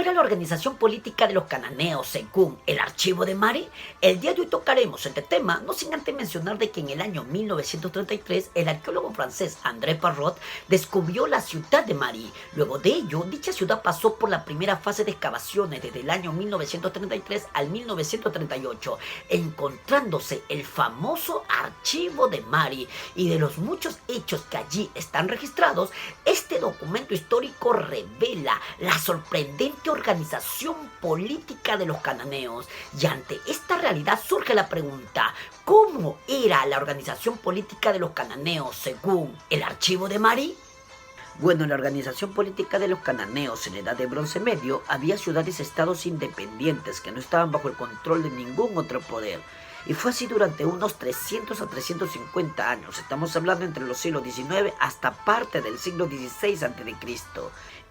era la organización política de los cananeos según el archivo de Mari? El día de hoy tocaremos este tema, no sin antes mencionar de que en el año 1933 el arqueólogo francés André Parrot descubrió la ciudad de Mari. Luego de ello, dicha ciudad pasó por la primera fase de excavaciones desde el año 1933 al 1938, encontrándose el famoso archivo de Mari. Y de los muchos hechos que allí están registrados, este documento histórico revela la sorprendente organización política de los cananeos. Y ante esta realidad surge la pregunta: ¿cómo era la organización política de los cananeos según el archivo de Mari? Bueno, en la organización política de los cananeos en la edad de Bronce Medio había ciudades-estados independientes que no estaban bajo el control de ningún otro poder. Y fue así durante unos 300 a 350 años. Estamos hablando entre los siglos XIX hasta parte del siglo XVI a.C.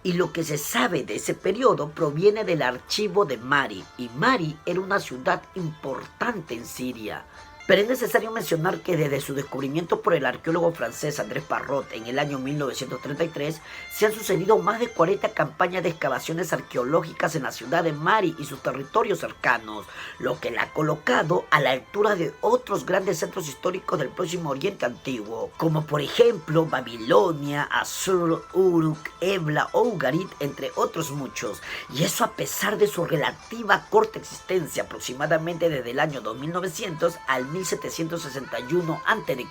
Y lo que se sabe de ese periodo proviene del archivo de Mari. Y Mari era una ciudad importante en Siria. Pero es necesario mencionar que desde su descubrimiento por el arqueólogo francés André Parrot en el año 1933, se han sucedido más de 40 campañas de excavaciones arqueológicas en la ciudad de Mari y sus territorios cercanos, lo que la ha colocado a la altura de otros grandes centros históricos del Próximo Oriente Antiguo, como por ejemplo Babilonia, Asur, Uruk, Ebla o Ugarit, entre otros muchos. Y eso a pesar de su relativa corta existencia, aproximadamente desde el año 2900 al 1761 a.C.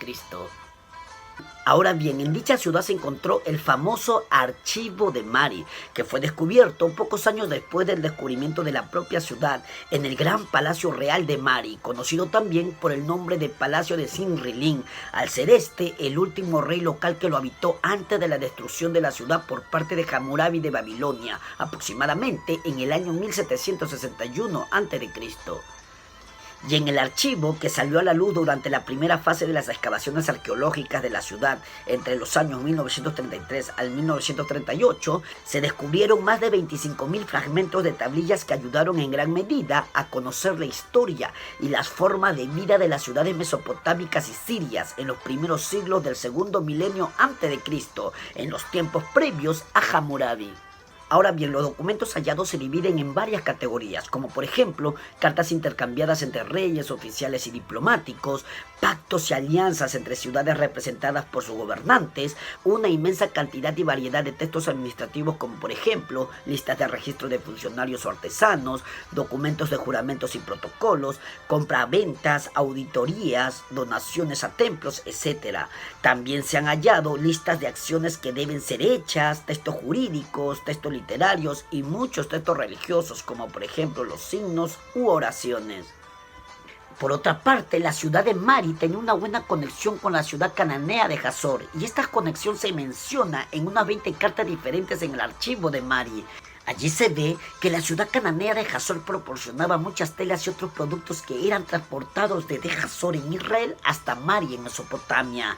Ahora bien, en dicha ciudad se encontró el famoso archivo de Mari, que fue descubierto pocos años después del descubrimiento de la propia ciudad en el gran Palacio Real de Mari, conocido también por el nombre de Palacio de Sinrilin, al ser este el último rey local que lo habitó antes de la destrucción de la ciudad por parte de Hammurabi de Babilonia, aproximadamente en el año 1761 a.C. Y en el archivo, que salió a la luz durante la primera fase de las excavaciones arqueológicas de la ciudad entre los años 1933 al 1938, se descubrieron más de 25.000 fragmentos de tablillas que ayudaron en gran medida a conocer la historia y las formas de vida de las ciudades mesopotámicas y sirias en los primeros siglos del segundo milenio antes de Cristo, en los tiempos previos a Hammurabi. Ahora bien, los documentos hallados se dividen en varias categorías, como por ejemplo, cartas intercambiadas entre reyes, oficiales y diplomáticos, pactos y alianzas entre ciudades representadas por sus gobernantes, una inmensa cantidad y variedad de textos administrativos como por ejemplo, listas de registro de funcionarios o artesanos, documentos de juramentos y protocolos, compraventas, auditorías, donaciones a templos, etc. También se han hallado listas de acciones que deben ser hechas, textos jurídicos, textos literarios y muchos textos religiosos como por ejemplo los signos u oraciones. Por otra parte, la ciudad de Mari tenía una buena conexión con la ciudad cananea de Hazor, y esta conexión se menciona en unas 20 cartas diferentes en el archivo de Mari. Allí se ve que la ciudad cananea de Hazor proporcionaba muchas telas y otros productos que eran transportados desde Hazor en Israel hasta Mari en Mesopotamia.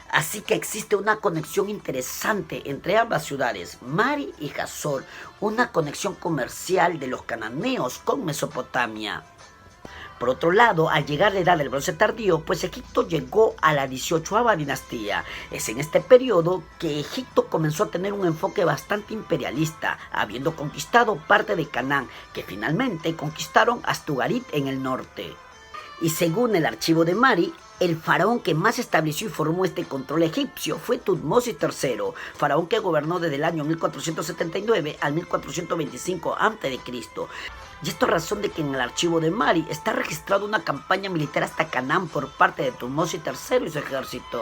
Así que existe una conexión interesante entre ambas ciudades, Mari y Hazor, una conexión comercial de los cananeos con Mesopotamia. Por otro lado, al llegar la edad del bronce tardío, pues Egipto llegó a la 18ª dinastía. Es en este periodo que Egipto comenzó a tener un enfoque bastante imperialista, habiendo conquistado parte de Canaán, que finalmente conquistaron hasta Ugarit en el norte. Y según el archivo de Mari, el faraón que más estableció y formó este control egipcio fue Tutmosis III, faraón que gobernó desde el año 1479 al 1425 a.C. Y esto a razón de que en el archivo de Mari está registrada una campaña militar hasta Canaán por parte de Tutmosis III y su ejército.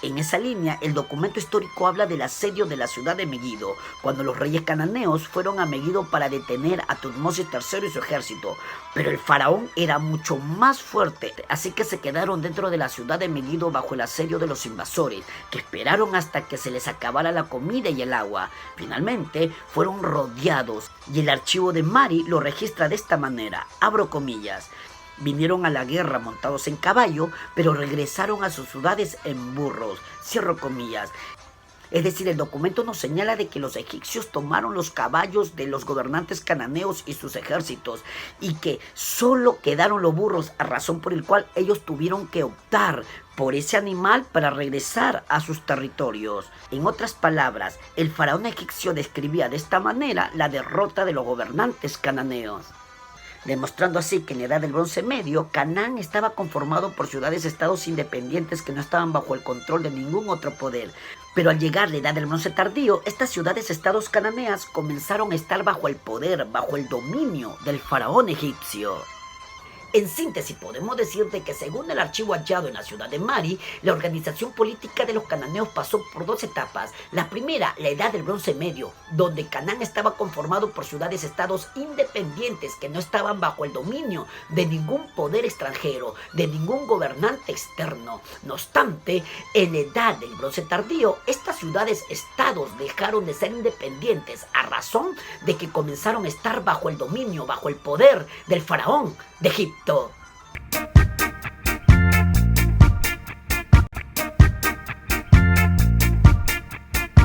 En esa línea, el documento histórico habla del asedio de la ciudad de Megido, cuando los reyes cananeos fueron a Megido para detener a Tutmosis III y su ejército. Pero el faraón era mucho más fuerte, así que se quedaron dentro de la ciudad de Megido bajo el asedio de los invasores, que esperaron hasta que se les acabara la comida y el agua. Finalmente, fueron rodeados, y el archivo de Mari lo registra de esta manera, abro comillas: vinieron a la guerra montados en caballo, pero regresaron a sus ciudades en burros, cierro comillas. Es decir, el documento nos señala de que los egipcios tomaron los caballos de los gobernantes cananeos y sus ejércitos y que solo quedaron los burros, a razón por el cual ellos tuvieron que optar por ese animal para regresar a sus territorios. En otras palabras, el faraón egipcio describía de esta manera la derrota de los gobernantes cananeos, demostrando así que en la edad del Bronce Medio, Canaán estaba conformado por ciudades-estados independientes que no estaban bajo el control de ningún otro poder. Pero al llegar la edad del Bronce Tardío, estas ciudades-estados cananeas comenzaron a estar bajo el poder, bajo el dominio del faraón egipcio. En síntesis, podemos decir de que según el archivo hallado en la ciudad de Mari, la organización política de los cananeos pasó por dos etapas. La primera, la edad del Bronce Medio, donde Canaán estaba conformado por ciudades-estados independientes que no estaban bajo el dominio de ningún poder extranjero, de ningún gobernante externo. No obstante, en la edad del Bronce Tardío, estas ciudades-estados dejaron de ser independientes a razón de que comenzaron a estar bajo el dominio, bajo el poder del faraón de Egipto.